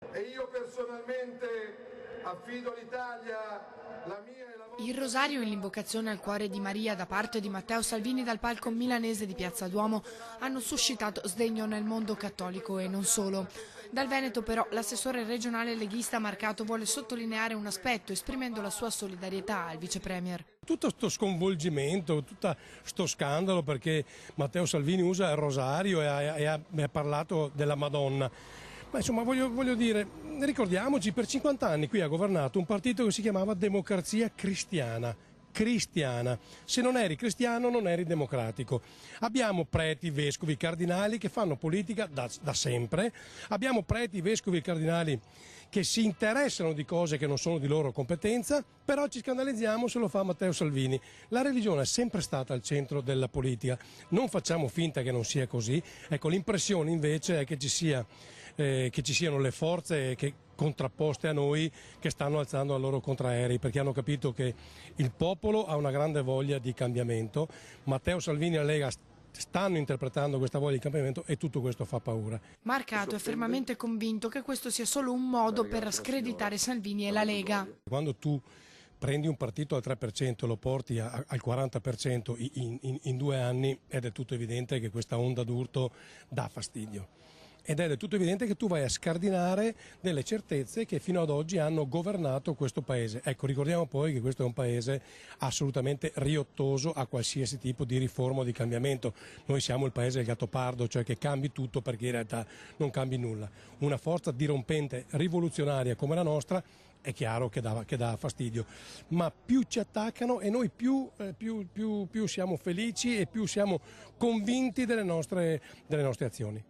E io personalmente affido all'Italia la mia e la vostra... Il rosario e l'invocazione al cuore di Maria da parte di Matteo Salvini dal palco milanese di Piazza Duomo hanno suscitato sdegno nel mondo cattolico e non solo. Dal Veneto però l'assessore regionale leghista Marcato vuole sottolineare un aspetto esprimendo la sua solidarietà al vice premier. Tutto sto sconvolgimento, tutto sto scandalo perché Matteo Salvini usa il rosario e ha parlato della Madonna. Ma insomma voglio dire, ricordiamoci, per 50 anni qui ha governato un partito che si chiamava Democrazia Cristiana. Cristiana. Se non eri cristiano non eri democratico. Abbiamo preti, vescovi, cardinali che fanno politica da sempre, abbiamo preti, vescovi e cardinali che si interessano di cose che non sono di loro competenza, però ci scandalizziamo se lo fa Matteo Salvini. La religione è sempre stata al centro della politica, non facciamo finta che non sia così. Ecco, l'impressione invece è che ci siano le forze che contrapposte a noi che stanno alzando i loro contraerei perché hanno capito che il popolo ha una grande voglia di cambiamento. Matteo Salvini e la Lega stanno interpretando questa voglia di cambiamento e tutto questo fa paura. Marcato è fermamente convinto che questo sia solo un modo per screditare Salvini e la Lega. Quando tu prendi un partito al 3% e lo porti al 40% in 2 anni è del tutto evidente che questa onda d'urto dà fastidio. Ed è del tutto evidente che tu vai a scardinare delle certezze che fino ad oggi hanno governato questo paese. Ecco, ricordiamo poi che questo è un paese assolutamente riottoso a qualsiasi tipo di riforma o di cambiamento. Noi siamo il paese del Gattopardo, cioè che cambi tutto perché in realtà non cambi nulla. Una forza dirompente rivoluzionaria come la nostra è chiaro che dà fastidio, ma più ci attaccano e noi più siamo felici e più siamo convinti delle nostre azioni.